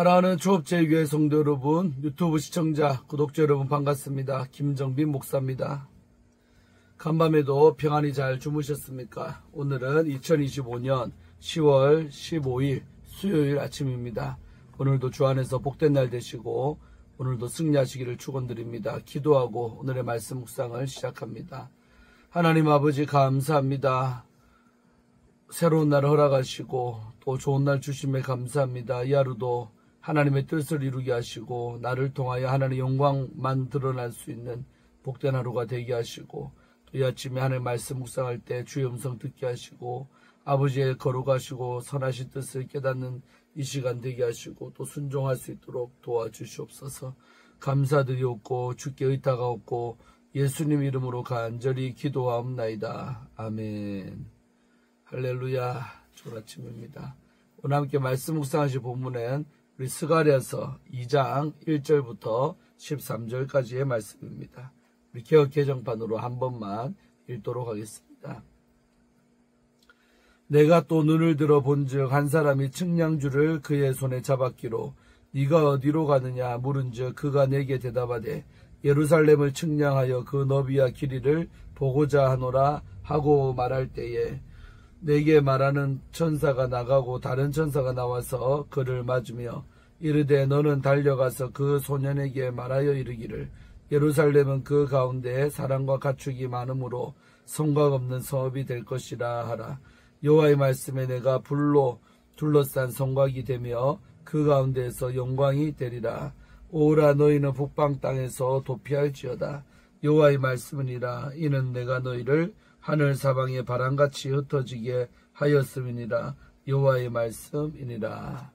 사랑하는 초업제교회 성도 여러분, 유튜브 시청자, 구독자 여러분 반갑습니다. 김정빈 목사입니다. 간밤에도 평안히 잘 주무셨습니까? 오늘은 2025년 10월 15일 수요일 아침입니다. 오늘도 주 안에서 복된 날 되시고 오늘도 승리하시기를 축원드립니다. 기도하고 오늘의 말씀 묵상을 시작합니다. 하나님 아버지 감사합니다. 새로운 날을 허락하시고 또 좋은 날 주심에 감사합니다. 이 하루도 하나님의 뜻을 이루게 하시고 나를 통하여 하나님의 영광만 드러날 수 있는 복된 하루가 되게 하시고 또 이 아침에 하나님의 말씀 묵상할 때 주의 음성 듣게 하시고 아버지의 거룩하시고 선하신 뜻을 깨닫는 이 시간 되게 하시고 또 순종할 수 있도록 도와주시옵소서. 감사드리옵고 주께 의탁하옵고 예수님 이름으로 간절히 기도하옵나이다. 아멘. 할렐루야. 좋은 아침입니다. 오늘 함께 말씀 묵상하실 본문은 우리 스가랴서 2장 1절부터 13절까지의 말씀입니다. 우리 개역 개정판으로 한 번만 읽도록 하겠습니다. 내가 또 눈을 들어 본즉 한 사람이 측량줄을 그의 손에 잡았기로 네가 어디로 가느냐 물은즉 그가 내게 대답하되 예루살렘을 측량하여 그 너비와 길이를 보고자 하노라 하고 말할 때에 내게 말하는 천사가 나가고 다른 천사가 나와서 그를 맞으며 이르되 너는 달려가서 그 소년에게 말하여 이르기를 예루살렘은 그 가운데에 사람과 가축이 많으므로 성곽 없는 성읍이 될 것이라 하라. 여호와의 말씀에 내가 불로 둘러싼 성곽이 되며 그 가운데에서 영광이 되리라. 오라 너희는 북방 땅에서 도피할지어다. 여호와의 말씀이니라. 이는 내가 너희를 하늘 사방에 바람같이 흩어지게 하였음이니라. 여호와의 말씀이니라.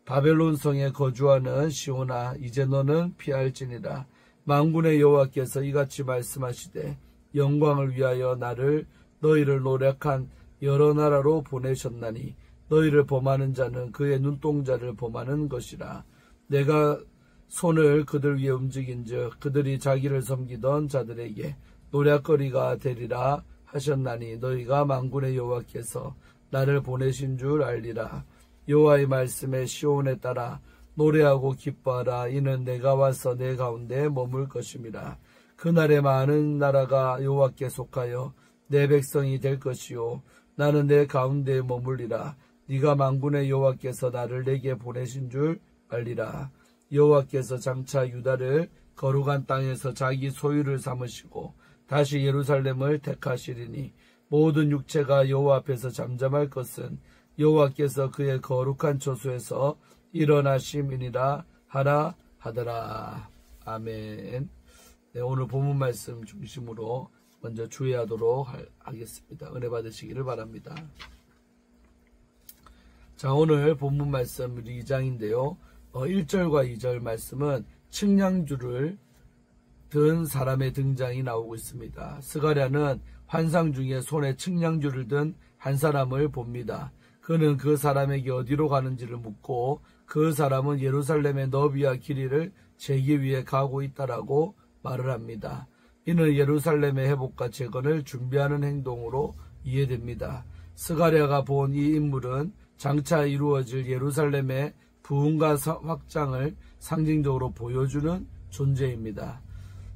바벨론 성에 거주하는 시온아 이제 너는 피할지니라. 만군의 여호와께서 이같이 말씀하시되 영광을 위하여 너희를 노력한 여러 나라로 보내셨나니 너희를 범하는 자는 그의 눈동자를 범하는 것이라. 내가 손을 그들 위에 움직인즉 그들이 자기를 섬기던 자들에게 노략거리가 되리라 하셨나니 너희가 만군의 여호와께서 나를 보내신 줄 알리라. 여호와의 말씀에 시온에 따라 노래하고 기뻐하라. 이는 내가 와서 내 가운데 머물 것임이라. 그날에 많은 나라가 여호와께 속하여 내 백성이 될 것이요 나는 내 가운데 머물리라. 네가 만군의 여호와께서 나를 내게 보내신 줄 알리라. 여호와께서 장차 유다를 거룩한 땅에서 자기 소유를 삼으시고 다시 예루살렘을 택하시리니 모든 육체가 여호와 앞에서 잠잠할 것은 여호와께서 그의 거룩한 초소에서 일어나심이니라 하라 하더라. 아멘. 네, 오늘 본문 말씀 중심으로 먼저 주의하도록 하겠습니다. 은혜 받으시기를 바랍니다. 자, 오늘 본문 말씀 2장인데요. 1절과 2절 말씀은 측량줄을 든 사람의 등장이 나오고 있습니다. 스가랴는 환상 중에 손에 측량줄을 든 한 사람을 봅니다. 그는 그 사람에게 어디로 가는지를 묻고 그 사람은 예루살렘의 너비와 길이를 재기 위해 가고 있다라고 말을 합니다. 이는 예루살렘의 회복과 재건을 준비하는 행동으로 이해됩니다. 스가랴가 본 이 인물은 장차 이루어질 예루살렘의 부흥과 확장을 상징적으로 보여주는 존재입니다.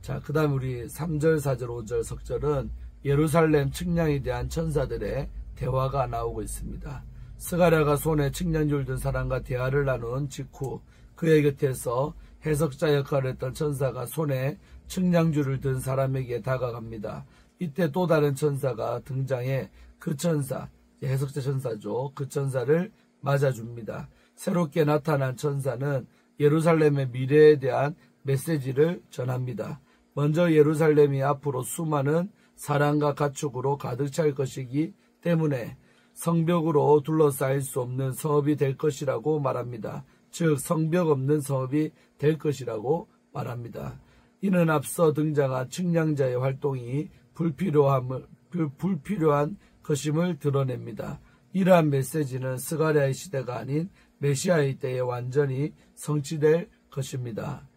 자, 그 다음 우리 3절, 4절, 5절 석절은 예루살렘 측량에 대한 천사들의 대화가 나오고 있습니다. 스가랴가 손에 측량줄 든 사람과 대화를 나눈 직후 그의 곁에서 해석자 역할을 했던 천사가 손에 측량줄을 든 사람에게 다가갑니다. 이때 또 다른 천사가 등장해 그 천사, 해석자 천사죠. 그 천사를 맞아줍니다. 새롭게 나타난 천사는 예루살렘의 미래에 대한 메시지를 전합니다. 먼저 예루살렘이 앞으로 수많은 사람과 가축으로 가득 찰 것이기 때문에 성벽으로 둘러싸일 수 없는 성읍이 될 것이라고 말합니다. 즉 성벽 없는 성읍이 될 것이라고 말합니다. 이는 앞서 등장한 측량자의 활동이 불필요한 것임을 드러냅니다. 이러한 메시지는 스가랴의 시대가 아닌 메시아의 때에 완전히 성취될 것입니다.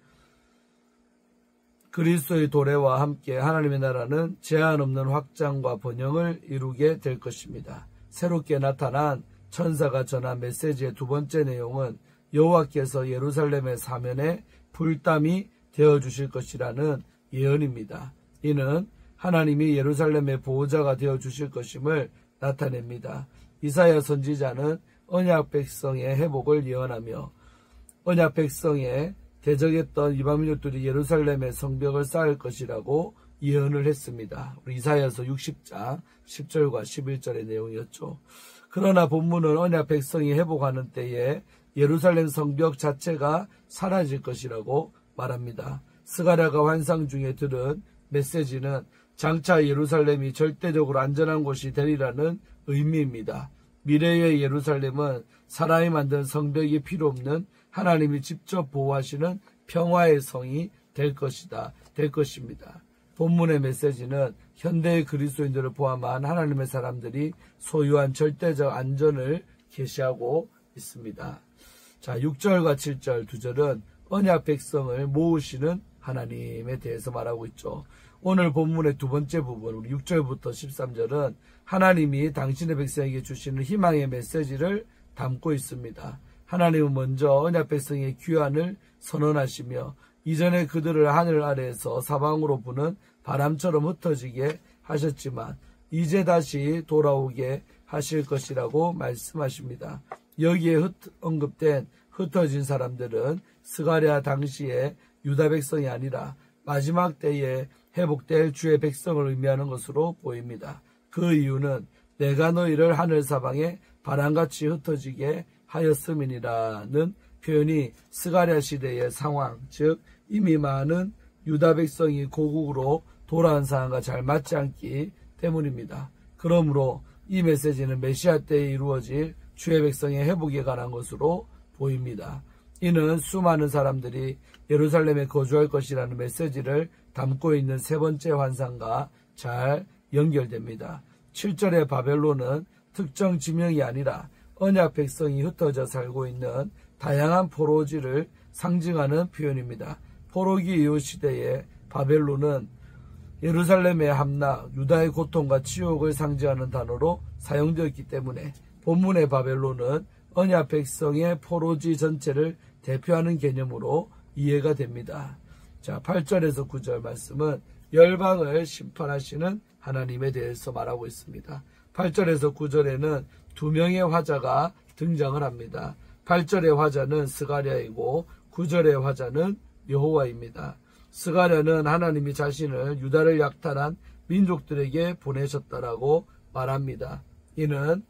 그리스도의 도래와 함께 하나님의 나라는 제한 없는 확장과 번영을 이루게 될 것입니다. 새롭게 나타난 천사가 전한 메시지의 두 번째 내용은 여호와께서 예루살렘의 사면에 불담이 되어주실 것이라는 예언입니다. 이는 하나님이 예루살렘의 보호자가 되어주실 것임을 나타냅니다. 이사야 선지자는 언약 백성의 회복을 예언하며 언약 백성에 대적했던 이방민족들이 예루살렘의 성벽을 쌓을 것이라고 예언을 했습니다. 우리 이사야서 60장 10절과 11절의 내용이었죠. 그러나 본문은 언약 백성이 회복하는 때에 예루살렘 성벽 자체가 사라질 것이라고 말합니다. 스가랴가 환상 중에 들은 메시지는 장차 예루살렘이 절대적으로 안전한 곳이 되리라는 의미입니다. 미래의 예루살렘은 사람이 만든 성벽이 필요 없는 하나님이 직접 보호하시는 평화의 성이 될 것입니다. 본문의 메시지는 현대의 그리스도인들을 포함한 하나님의 사람들이 소유한 절대적 안전을 계시하고 있습니다. 자, 6절과 7절 두 절은 언약 백성을 모으시는 하나님에 대해서 말하고 있죠. 오늘 본문의 두 번째 부분, 우리 6절부터 13절은 하나님이 당신의 백성에게 주시는 희망의 메시지를 담고 있습니다. 하나님은 먼저 언약 백성의 귀환을 선언하시며 이전에 그들을 하늘 아래에서 사방으로 부는 바람처럼 흩어지게 하셨지만 이제 다시 돌아오게 하실 것이라고 말씀하십니다. 여기에 언급된 흩어진 사람들은 스가랴 당시의 유다 백성이 아니라 마지막 때에 회복될 주의 백성을 의미하는 것으로 보입니다. 그 이유는 내가 너희를 하늘 사방에 바람같이 흩어지게 하였음이니라는 표현이 스가랴 시대의 상황, 즉 이미 많은 유다 백성이 고국으로 돌아온 상황과 잘 맞지 않기 때문입니다. 그러므로 이 메시지는 메시아 때에 이루어질 주의 백성의 회복에 관한 것으로 보입니다. 이는 수많은 사람들이 예루살렘에 거주할 것이라는 메시지를 담고 있는 세 번째 환상과 잘 연결됩니다. 7절의 바벨론은 특정 지명이 아니라 언약 백성이 흩어져 살고 있는 다양한 포로지를 상징하는 표현입니다. 포로기 이후 시대의 바벨론은 예루살렘의 함락, 유다의 고통과 치욕을 상징하는 단어로 사용되었기 때문에 본문의 바벨론은 언약 백성의 포로지 전체를 대표하는 개념으로 이해가 됩니다. 자, 8절에서 9절 말씀은 열방을 심판하시는 하나님에 대해서 말하고 있습니다. 8절에서 9절에는 두 명의 화자가 등장을 합니다. 8절의 화자는 스가랴이고 9절의 화자는 여호와입니다. 스가랴는 하나님이 자신을 유다를 약탈한 민족들에게 보내셨다라고 말합니다. 이는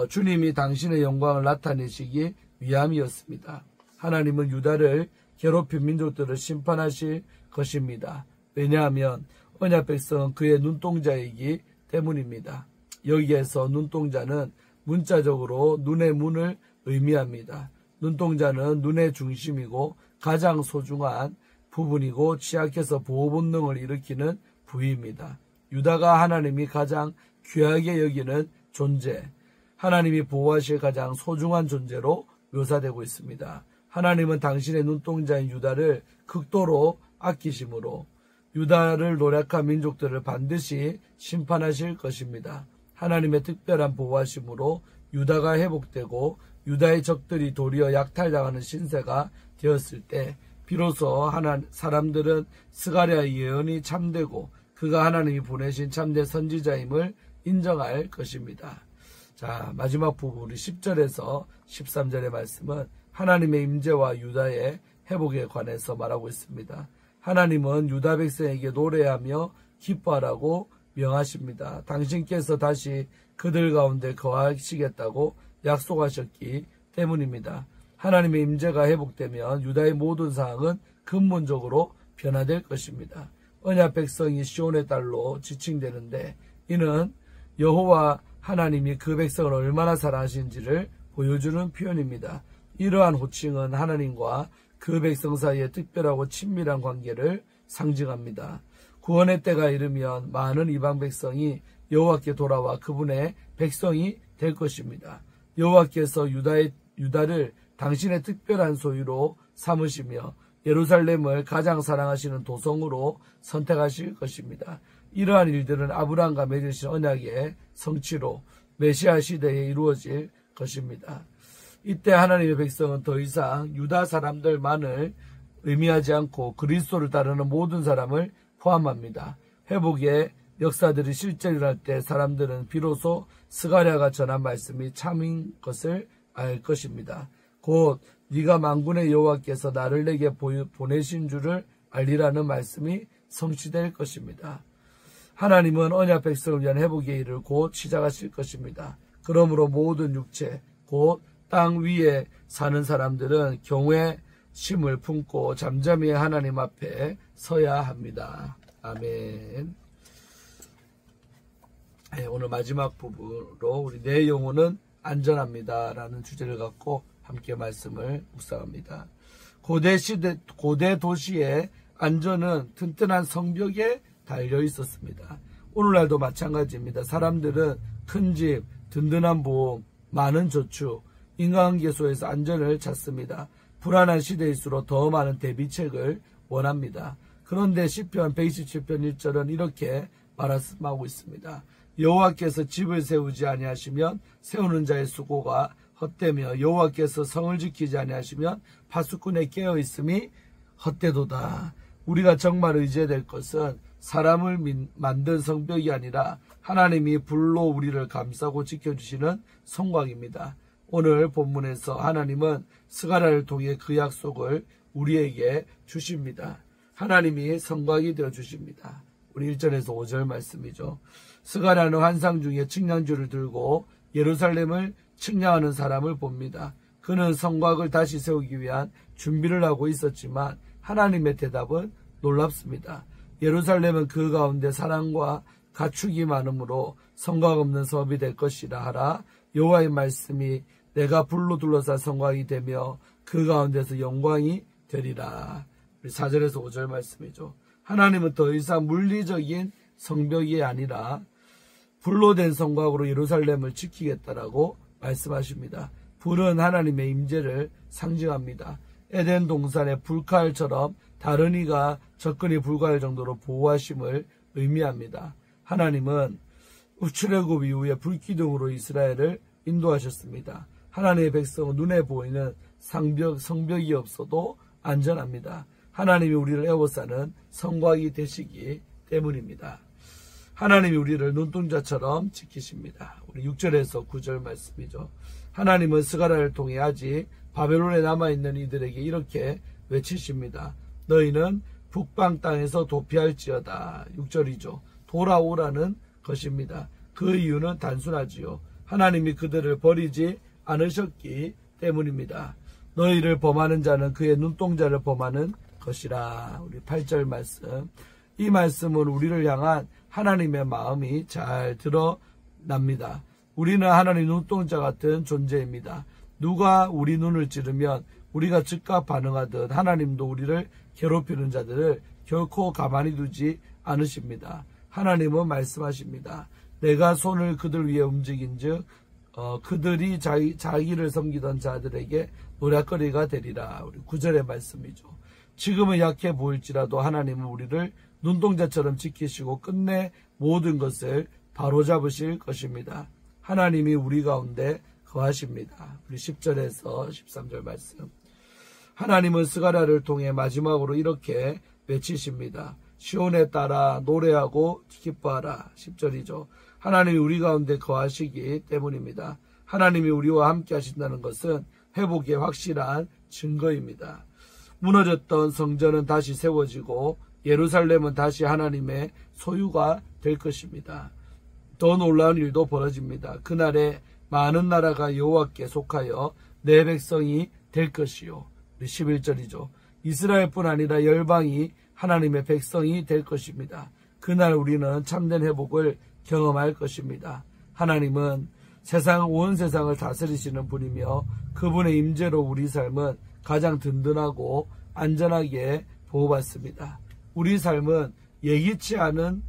주님이 당신의 영광을 나타내시기 위함이었습니다. 하나님은 유다를 괴롭힌 민족들을 심판하실 것입니다. 왜냐하면 언약 백성은 그의 눈동자이기 때문입니다. 여기에서 눈동자는 문자적으로 눈의 문을 의미합니다. 눈동자는 눈의 중심이고 가장 소중한 부분이고 취약해서 보호 본능을 일으키는 부위입니다. 유다가 하나님이 가장 귀하게 여기는 존재, 하나님이 보호하실 가장 소중한 존재로 묘사되고 있습니다. 하나님은 당신의 눈동자인 유다를 극도로 아끼심으로 유다를 노력한 민족들을 반드시 심판하실 것입니다. 하나님의 특별한 보호하심으로 유다가 회복되고 유다의 적들이 도리어 약탈당하는 신세가 되었을 때 비로소 사람들은 스가랴의 예언이 참되고 그가 하나님이 보내신 참된 선지자임을 인정할 것입니다. 자, 마지막 부분 우리 10절에서 13절의 말씀은 하나님의 임재와 유다의 회복에 관해서 말하고 있습니다. 하나님은 유다 백성에게 노래하며 기뻐하라고 명하십니다. 당신께서 다시 그들 가운데 거하시겠다고 약속하셨기 때문입니다. 하나님의 임재가 회복되면 유다의 모든 상황은 근본적으로 변화될 것입니다. 언약 백성이 시온의 딸로 지칭되는데 이는 여호와 하나님이 그 백성을 얼마나 사랑하시는지를 보여주는 표현입니다. 이러한 호칭은 하나님과 그 백성 사이의 특별하고 친밀한 관계를 상징합니다. 구원의 때가 이르면 많은 이방 백성이 여호와께 돌아와 그분의 백성이 될 것입니다. 여호와께서 유다를 당신의 특별한 소유로 삼으시며 예루살렘을 가장 사랑하시는 도성으로 선택하실 것입니다. 이러한 일들은 아브라함과 맺으신 언약의 성취로 메시아 시대에 이루어질 것입니다. 이때 하나님의 백성은 더 이상 유다 사람들만을 의미하지 않고 그리스도를 따르는 모든 사람을 포함합니다. 회복의 역사들이 실제 일어날 때 사람들은 비로소 스가랴가 전한 말씀이 참인 것을 알 것입니다. 곧 네가 만군의 여호와께서 나를 내게 보내신 줄을 알리라는 말씀이 성취될 것입니다. 하나님은 언약 백성을 위한 회복의 일을 곧 시작하실 것입니다. 그러므로 모든 육체 곧 땅 위에 사는 사람들은 경외심을 품고 잠잠히 하나님 앞에 서야 합니다. 아멘. 네, 오늘 마지막 부분으로 우리 내 영혼은 안전합니다 라는 주제를 갖고 함께 말씀을 묵상합니다. 고대 도시의 안전은 튼튼한 성벽에 달려 있었습니다. 오늘날도 마찬가지입니다. 사람들은 큰 집, 든든한 보험, 많은 저축, 인간관계소에서 안전을 찾습니다. 불안한 시대일수록 더 많은 대비책을 원합니다. 그런데 시편 127편 1절은 이렇게 말씀하고 있습니다. 여호와께서 집을 세우지 아니하시면 세우는 자의 수고가 헛되며 여호와께서 성을 지키지 아니하시면 파수꾼의 깨어 있음이 헛되도다. 우리가 정말 의지해야 될 것은 사람을 만든 성벽이 아니라 하나님이 불로 우리를 감싸고 지켜주시는 성곽입니다. 오늘 본문에서 하나님은 스가랴를 통해 그 약속을 우리에게 주십니다. 하나님이 성곽이 되어 주십니다. 우리 1절에서 5절 말씀이죠. 스가랴는 환상 중에 측량줄을 들고 예루살렘을 측량하는 사람을 봅니다. 그는 성곽을 다시 세우기 위한 준비를 하고 있었지만 하나님의 대답은 놀랍습니다. 예루살렘은 그 가운데 사랑과 가축이 많으므로 성곽 없는 성읍이 될 것이라 하라. 여호와의 말씀이 내가 불로 둘러싼 성곽이 되며 그 가운데서 영광이 되리라. 4절에서 5절 말씀이죠. 하나님은 더 이상 물리적인 성벽이 아니라 불로 된 성곽으로 예루살렘을 지키겠다라고 말씀하십니다. 불은 하나님의 임재를 상징합니다. 에덴 동산의 불칼처럼 다른 이가 접근이 불가할 정도로 보호하심을 의미합니다. 하나님은 출애굽 이후에 불기둥으로 이스라엘을 인도하셨습니다. 하나님의 백성은 눈에 보이는 성벽이 없어도 안전합니다. 하나님이 우리를 에워싸는 성곽이 되시기 때문입니다. 하나님이 우리를 눈동자처럼 지키십니다. 우리 6절에서 9절 말씀이죠. 하나님은 스가랴를 통해 아직 바벨론에 남아있는 이들에게 이렇게 외치십니다. 너희는 북방 땅에서 도피할지어다. 6절이죠. 돌아오라는 것입니다. 그 이유는 단순하지요. 하나님이 그들을 버리지 않으셨기 때문입니다. 너희를 범하는 자는 그의 눈동자를 범하는 것이라. 우리 8절 말씀. 이 말씀은 우리를 향한 하나님의 마음이 잘 드러납니다. 우리는 하나님 눈동자 같은 존재입니다. 누가 우리 눈을 찌르면 우리가 즉각 반응하듯 하나님도 우리를 괴롭히는 자들을 결코 가만히 두지 않으십니다. 하나님은 말씀하십니다. 내가 손을 그들 위에 움직인즉 그들이 자기를 섬기던 자들에게 노략거리가 되리라. 우리 9절의 말씀이죠. 지금은 약해 보일지라도 하나님은 우리를 눈동자처럼 지키시고 끝내 모든 것을 바로잡으실 것입니다. 하나님이 우리 가운데 거하십니다. 우리 10절에서 13절 말씀. 하나님은 스가랴를 통해 마지막으로 이렇게 외치십니다. 시온에 따라 노래하고 기뻐하라. 10절이죠. 하나님이 우리 가운데 거하시기 때문입니다. 하나님이 우리와 함께 하신다는 것은 회복의 확실한 증거입니다. 무너졌던 성전은 다시 세워지고 예루살렘은 다시 하나님의 소유가 될 것입니다. 더 놀라운 일도 벌어집니다. 그날에 많은 나라가 여호와께 속하여 내 백성이 될 것이요. 11절이죠. 이스라엘뿐 아니라 열방이 하나님의 백성이 될 것입니다. 그날 우리는 참된 회복을 경험할 것입니다. 하나님은 온 세상을 다스리시는 분이며 그분의 임재로 우리 삶은 가장 든든하고 안전하게 보호받습니다. 우리 삶은 예기치 않은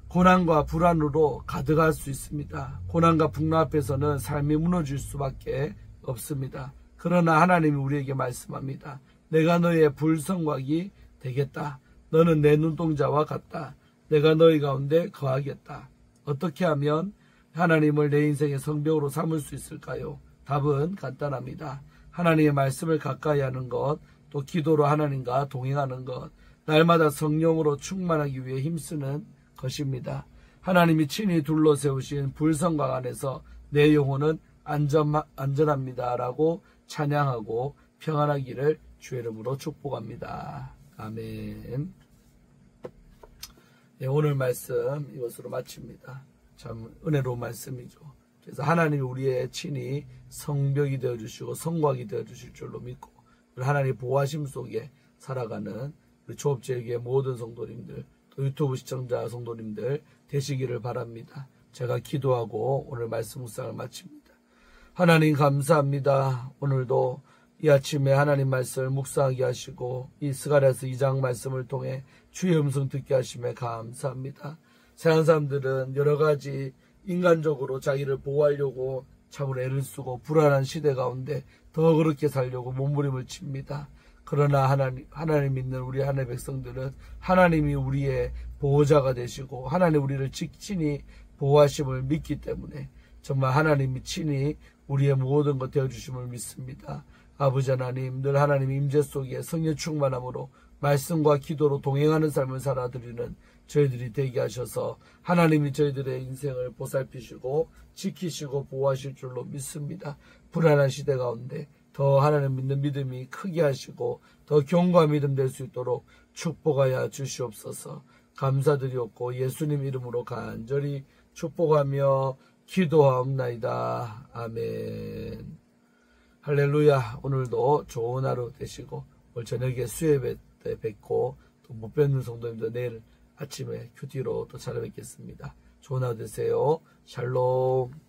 고난과 불안으로 가득할 수 있습니다. 고난과 풍랑 앞에서는 삶이 무너질 수밖에 없습니다. 그러나 하나님이 우리에게 말씀합니다. 내가 너의 불성곽이 되겠다. 너는 내 눈동자와 같다. 내가 너희 가운데 거하겠다. 어떻게 하면 하나님을 내 인생의 성벽으로 삼을 수 있을까요? 답은 간단합니다. 하나님의 말씀을 가까이 하는 것, 또 기도로 하나님과 동행하는 것, 날마다 성령으로 충만하기 위해 힘쓰는 것입니다. 하나님이 친히 둘러세우신 불성강 안에서 내 영혼은 안전합니다 라고 찬양하고 평안하기를 주의 이름으로 축복합니다. 아멘. 네, 오늘 말씀 이것으로 마칩니다. 참 은혜로운 말씀이죠. 그래서 하나님이 우리의 친히 성벽이 되어주시고 성곽이 되어주실 줄로 믿고 하나님의 보호하심 속에 살아가는 우리 조업제일교회 모든 성도님들, 또 유튜브 시청자 성도님들 되시기를 바랍니다. 제가 기도하고 오늘 말씀 묵상을 마칩니다. 하나님 감사합니다. 오늘도 이 아침에 하나님 말씀을 묵상하게 하시고 이 스가랴서 2장 말씀을 통해 주의 음성 듣게 하심에 감사합니다. 세상 사람들은 여러 가지 인간적으로 자기를 보호하려고 참으로 애를 쓰고 불안한 시대 가운데 더 그렇게 살려고 몸부림을 칩니다. 그러나 하나님 믿는 우리 하나님의 백성들은 하나님이 우리의 보호자가 되시고 하나님 우리를 친히 보호하심을 믿기 때문에 정말 하나님이 친히 우리의 모든 것 되어주심을 믿습니다. 아버지 하나님, 늘 하나님 임재 속에 성령 충만함으로 말씀과 기도로 동행하는 삶을 살아드리는 저희들이 되게 하셔서 하나님이 저희들의 인생을 보살피시고 지키시고 보호하실 줄로 믿습니다. 불안한 시대 가운데 더 하나님 믿는 믿음이 크게 하시고 더 견고한 믿음 될 수 있도록 축복하여 주시옵소서. 감사드리옵고 예수님 이름으로 간절히 축복하며 기도하옵나이다. 아멘. 할렐루야. 오늘도 좋은 하루 되시고 오늘 저녁에 수요예배 때 뵙고 또 못 뵙는 성도님들 내일 아침에 큐티로 또 찾아뵙겠습니다. 좋은 하루 되세요. 샬롬.